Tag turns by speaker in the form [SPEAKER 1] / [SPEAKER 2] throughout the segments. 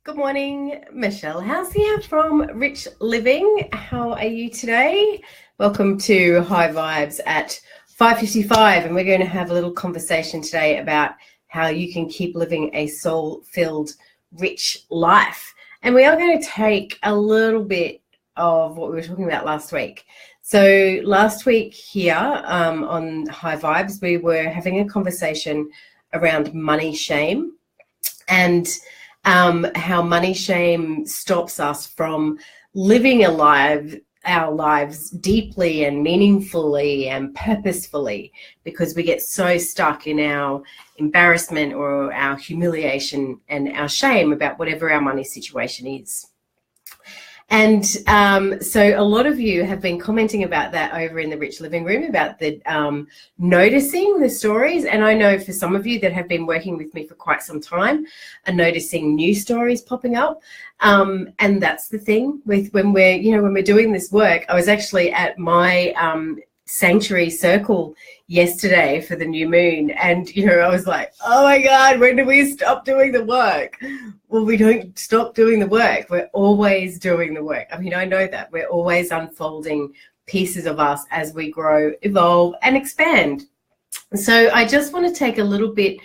[SPEAKER 1] Good morning, Michelle House here from Rich Living. How are you today? Welcome to High Vibes at 5:55, and we're going to have a little conversation today about how you can keep living a soul-filled, rich life. And we are going to take a little bit of what we were talking about last week. So last week here on High Vibes, we were having a conversation around money shame and how money shame stops us from living our lives deeply and meaningfully and purposefully, because we get so stuck in our embarrassment or our humiliation and our shame about whatever our money situation is. And so a lot of you have been commenting about that over in the Rich Living Room, about the noticing the stories. And I know for some of you that have been working with me for quite some time are noticing new stories popping up. And that's the thing with when we're doing this work. I was actually at my sanctuary circle yesterday for the new moon, and I was like, oh my God, when do we stop doing the work? Well, we don't stop doing the work. We're always doing the work. I mean, I know that we're always unfolding pieces of us as we grow, evolve, and expand. So I just want to take a little bit,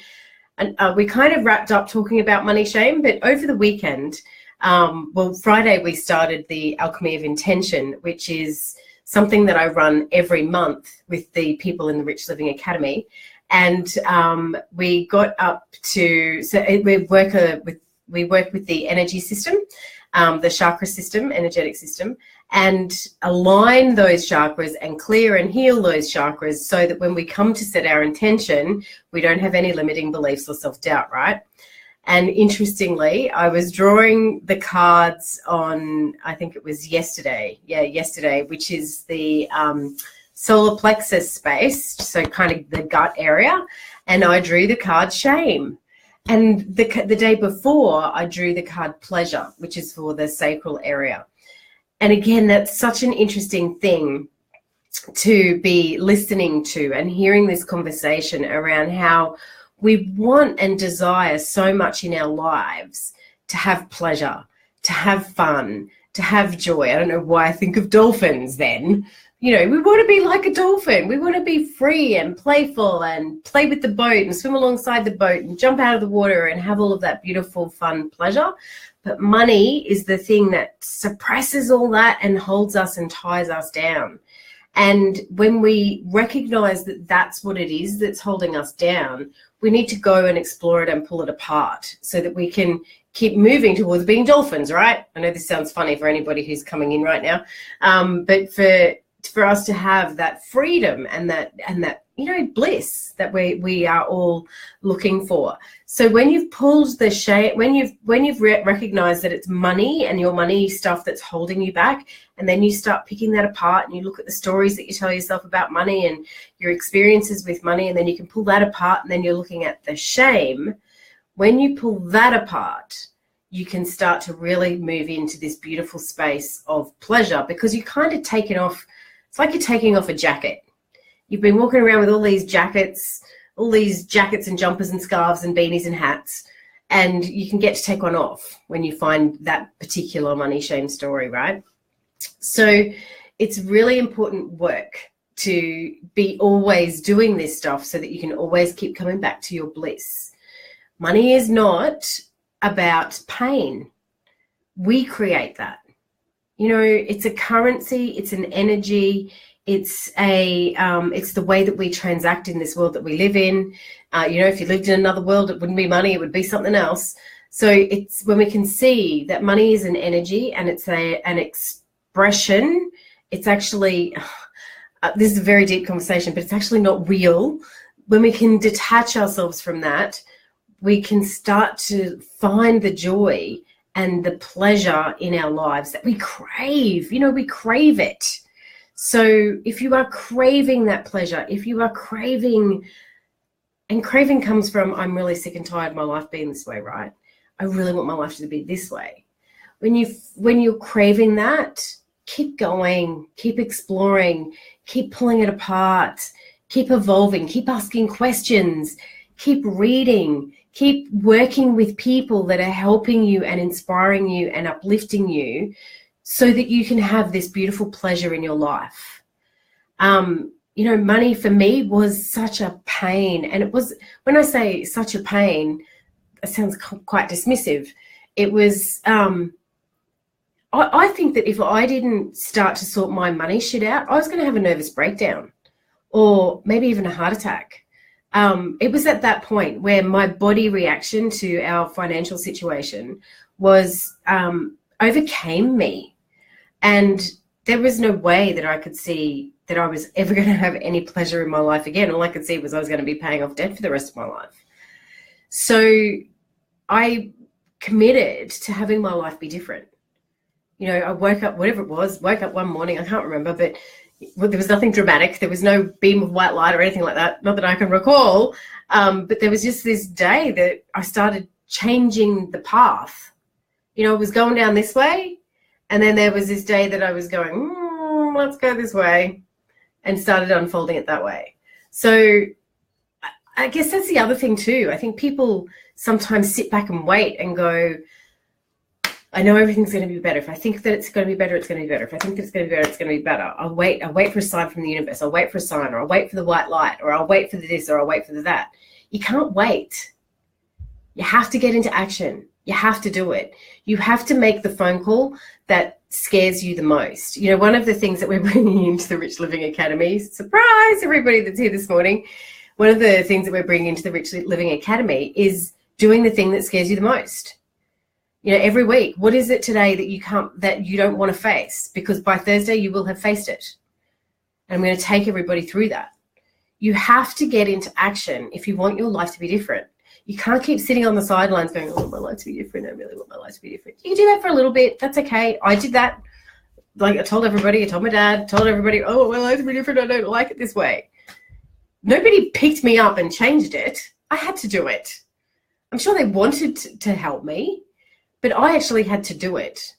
[SPEAKER 1] and we kind of wrapped up talking about money shame, but over the weekend, Friday, we started the Alchemy of Intention, which is something that I run every month with the people in the Rich Living Academy. And we got up to, we work with the energy system, the chakra system, energetic system, and align those chakras and clear and heal those chakras so that when we come to set our intention, we don't have any limiting beliefs or self-doubt, right? And interestingly, I was drawing the cards on, I think it was yesterday, which is the solar plexus space, so kind of the gut area, and I drew the card shame. And the day before, I drew the card pleasure, which is for the sacral area. And again, that's such an interesting thing to be listening to and hearing this conversation around how we want and desire so much in our lives to have pleasure, to have fun, to have joy. I don't know why I think of dolphins then. We want to be like a dolphin. We want to be free and playful and play with the boat and swim alongside the boat and jump out of the water and have all of that beautiful, fun pleasure. But money is the thing that suppresses all that and holds us and ties us down. And when we recognize that that's what it is that's holding us down, we need to go and explore it and pull it apart so that we can keep moving towards being dolphins, right? I know this sounds funny for anybody who's coming in right now, but for us to have that freedom and that bliss that we are all looking for. So when you've pulled the shame, when you've recognized that it's money and your money stuff that's holding you back, and then you start picking that apart and you look at the stories that you tell yourself about money and your experiences with money, and then you can pull that apart, and then you're looking at the shame. When you pull that apart, you can start to really move into this beautiful space of pleasure, because you kind of take it off. It's like you're taking off a jacket. You've been walking around with all these jackets and jumpers and scarves and beanies and hats, and you can get to take one off when you find that particular money shame story, right? So it's really important work to be always doing this stuff so that you can always keep coming back to your bliss. Money is not about pain. We create that. It's a currency, it's an energy, it's the way that we transact in this world that we live in. If you lived in another world, it wouldn't be money, it would be something else. So it's when we can see that money is an energy and it's an expression. It's actually, this is a very deep conversation, but it's actually not real. When we can detach ourselves from that, we can start to find the joy and the pleasure in our lives that we crave. We crave it. So if you are craving that pleasure, if you are craving, and craving comes from, I'm really sick and tired of my life being this way, right? I really want my life to be this way. When you're craving that, keep going, keep exploring, keep pulling it apart, keep evolving, keep asking questions, keep reading, Keep working with people that are helping you and inspiring you and uplifting you so that you can have this beautiful pleasure in your life. Money for me was such a pain. And it was, when I say such a pain, it sounds quite dismissive. It was, I think that if I didn't start to sort my money shit out, I was going to have a nervous breakdown or maybe even a heart attack. It was at that point where my body reaction to our financial situation was overcame me. And there was no way that I could see that I was ever going to have any pleasure in my life again. All I could see was I was going to be paying off debt for the rest of my life. So I committed to having my life be different. I woke up, whatever it was, woke up one morning, I can't remember, but there was nothing dramatic. There was no beam of white light or anything like that, not that I can recall. But there was just this day that I started changing the path. I was going down this way, and then there was this day that I was going, let's go this way, and started unfolding it that way. So I guess that's the other thing too. I think people sometimes sit back and wait and go, I know everything's going to be better. If I think that it's going to be better, it's going to be better. If I think that it's going to be better, it's going to be better. I'll wait for a sign from the universe. I'll wait for a sign, or I'll wait for the white light, or I'll wait for this, or I'll wait for that. You can't wait. You have to get into action. You have to do it. You have to make the phone call that scares you the most. One of the things that we're bringing into the Rich Living Academy, surprise everybody that's here this morning, one of the things that we're bringing into the Rich Living Academy is doing the thing that scares you the most. Every week, what is it today that you don't want to face? Because by Thursday you will have faced it. And I'm going to take everybody through that. You have to get into action if you want your life to be different. You can't keep sitting on the sidelines going, I want my life to be different. I really want my life to be different. You can do that for a little bit. That's okay. I did that. Like I told everybody, I told my dad, told everybody, oh, my life to be different. I don't like it this way. Nobody picked me up and changed it. I had to do it. I'm sure they wanted to help me, but I actually had to do it.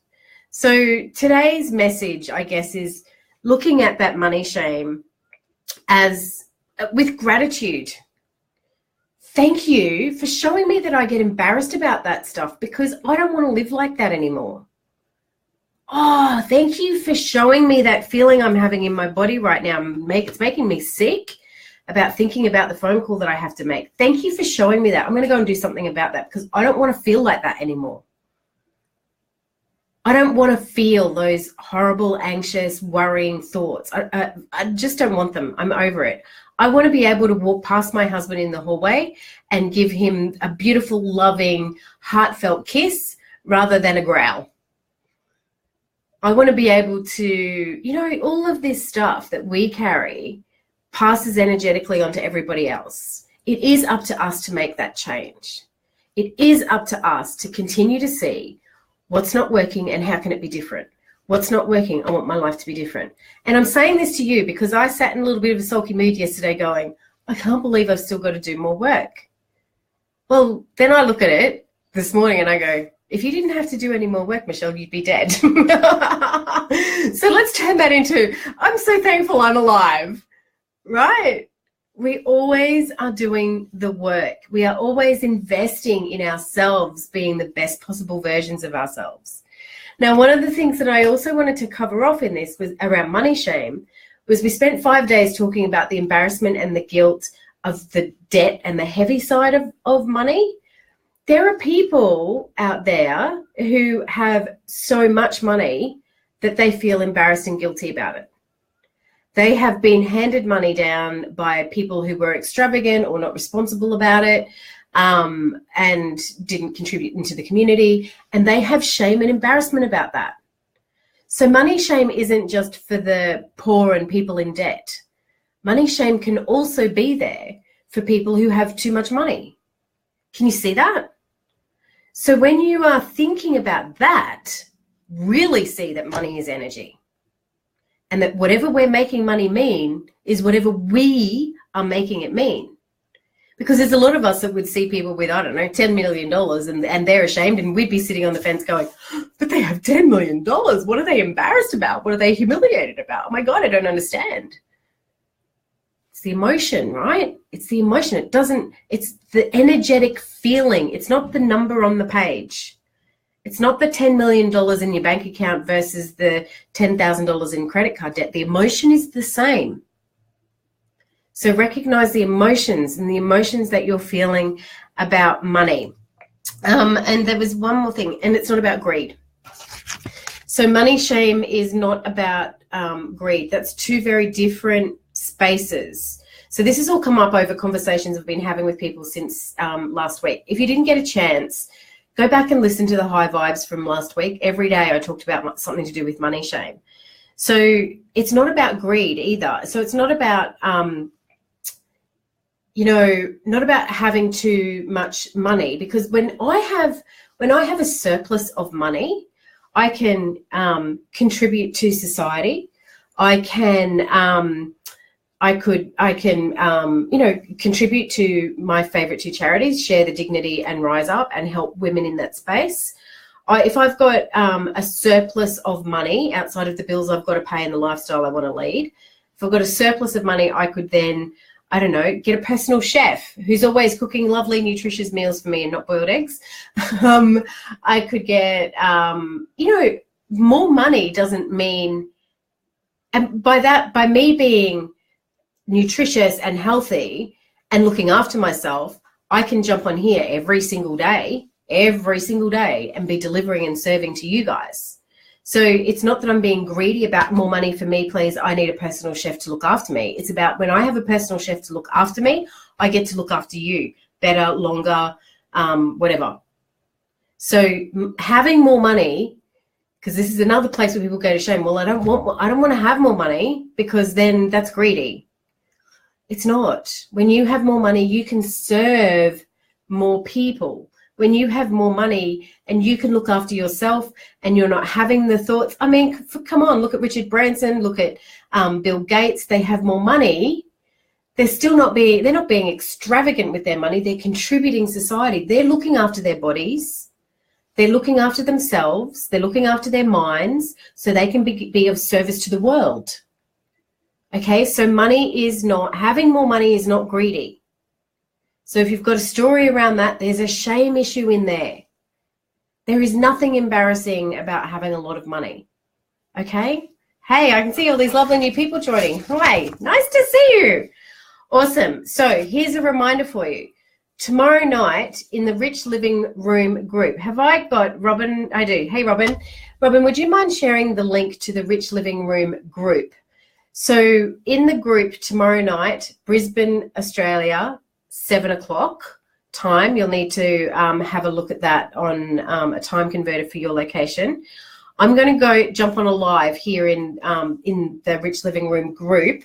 [SPEAKER 1] So today's message, I guess, is looking at that money shame as with gratitude. Thank you for showing me that I get embarrassed about that stuff because I don't want to live like that anymore. Oh, thank you for showing me that feeling I'm having in my body right now. It's making me sick about thinking about the phone call that I have to make. Thank you for showing me that. I'm going to go and do something about that because I don't want to feel like that anymore. I don't want to feel those horrible, anxious, worrying thoughts. I just don't want them. I'm over it. I want to be able to walk past my husband in the hallway and give him a beautiful, loving, heartfelt kiss rather than a growl. I want to be able to, all of this stuff that we carry passes energetically onto everybody else. It is up to us to make that change. It is up to us to continue to see what's not working and how can it be different. What's not working? I want my life to be different. And I'm saying this to you because I sat in a little bit of a sulky mood yesterday going, I can't believe I've still got to do more work. Well, then I look at it this morning and I go, if you didn't have to do any more work, Michelle, you'd be dead. So let's turn that into, I'm so thankful I'm alive, right? We always are doing the work. We are always investing in ourselves, being the best possible versions of ourselves. Now, one of the things that I also wanted to cover off in this was around money shame, was we spent 5 days talking about the embarrassment and the guilt of the debt and the heavy side of money. There are people out there who have so much money that they feel embarrassed and guilty about it. They have been handed money down by people who were extravagant or not responsible about it, and didn't contribute into the community, and they have shame and embarrassment about that. So money shame isn't just for the poor and people in debt. Money shame can also be there for people who have too much money. Can you see that? So when you are thinking about that, really see that money is energy. And that whatever we're making money mean is whatever we are making it mean. Because there's a lot of us that would see people with, I don't know, $10 million and they're ashamed, and we'd be sitting on the fence going, but they have $10 million. What are they embarrassed about? What are they humiliated about? Oh my God, I don't understand. the emotion, right? It's the emotion. It's the energetic feeling. It's not the number on the page. It's not the $10 million in your bank account versus the $10,000 in credit card debt. The emotion is the same. So recognize the emotions and the emotions that you're feeling about money. And there was one more thing, and it's not about greed. So money shame is not about greed. That's two very different spaces. So this has all come up over conversations I've been having with people since last week. If you didn't get a chance, go back and listen to the high vibes from last week. Every day I talked about something to do with money shame. So it's not about greed either. So it's not about, not about having too much money, because when I have a surplus of money, I can contribute to society. I can contribute to my favorite two charities, Share the Dignity and Rise Up, and help women in that space. If I've got a surplus of money outside of the bills I've got to pay and the lifestyle I want to lead, if I've got a surplus of money, I could then, get a personal chef who's always cooking lovely, nutritious meals for me and not boiled eggs. I could get, more money doesn't mean, and by me being nutritious and healthy and looking after myself, I can jump on here every single day and be delivering and serving to you guys. So it's not that I'm being greedy about more money for me, please. I need a personal chef to look after me. It's about when I have a personal chef to look after me, I get to look after you better, longer, whatever. So having more money, because this is another place where people go to shame. Well, I don't want to have more money because then that's greedy. It's not. When you have more money, you can serve more people. When you have more money and you can look after yourself and you're not having the thoughts. I mean, come on, look at Richard Branson, look at Bill Gates. They have more money. They're not being extravagant with their money. They're contributing society. They're looking after their bodies. They're looking after themselves. They're looking after their minds so they can be of service to the world. Okay, so having more money is not greedy. So if you've got a story around that, there's a shame issue in there. There is nothing embarrassing about having a lot of money. Okay? Hey, I can see all these lovely new people joining. Hi, nice to see you. Awesome. So here's a reminder for you. Tomorrow night in the Rich Living Room group, have I got Robin? I do. Hey, Robin. Robin, would you mind sharing the link to the Rich Living Room group? So in the group tomorrow night, Brisbane, Australia, 7 o'clock time. You'll need to have a look at that on a time converter for your location. I'm going to go jump on a live here in the Rich Living Room group,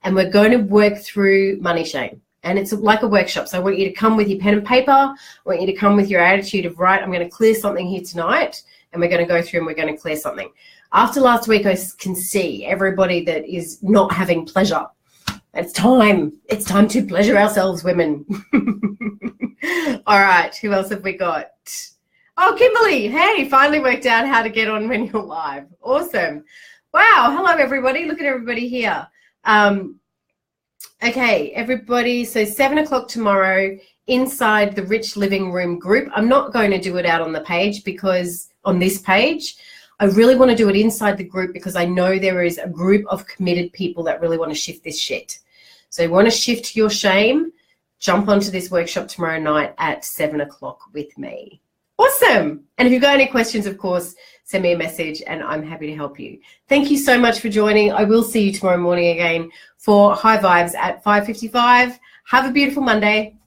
[SPEAKER 1] and we're going to work through money shame. And it's like a workshop. So I want you to come with your pen and paper. I want you to come with your attitude of, right, I'm going to clear something here tonight, and we're going to go through and we're going to clear something. After last week, I can see everybody that is not having pleasure. It's time to pleasure ourselves, women. All right, who else have we got? Oh, Kimberly, hey, finally worked out how to get on when you're live. Awesome. Wow, hello, everybody. Look at everybody here. Okay, everybody, so 7 o'clock tomorrow inside the Rich Living Room group. I'm not going to do it out on the page because on this page, I really want to do it inside the group because I know there is a group of committed people that really want to shift this shit. So you want to shift your shame, jump onto this workshop tomorrow night at 7 o'clock with me. Awesome. And if you've got any questions, of course, send me a message and I'm happy to help you. Thank you so much for joining. I will see you tomorrow morning again for High Vibes at 5:55. Have a beautiful Monday.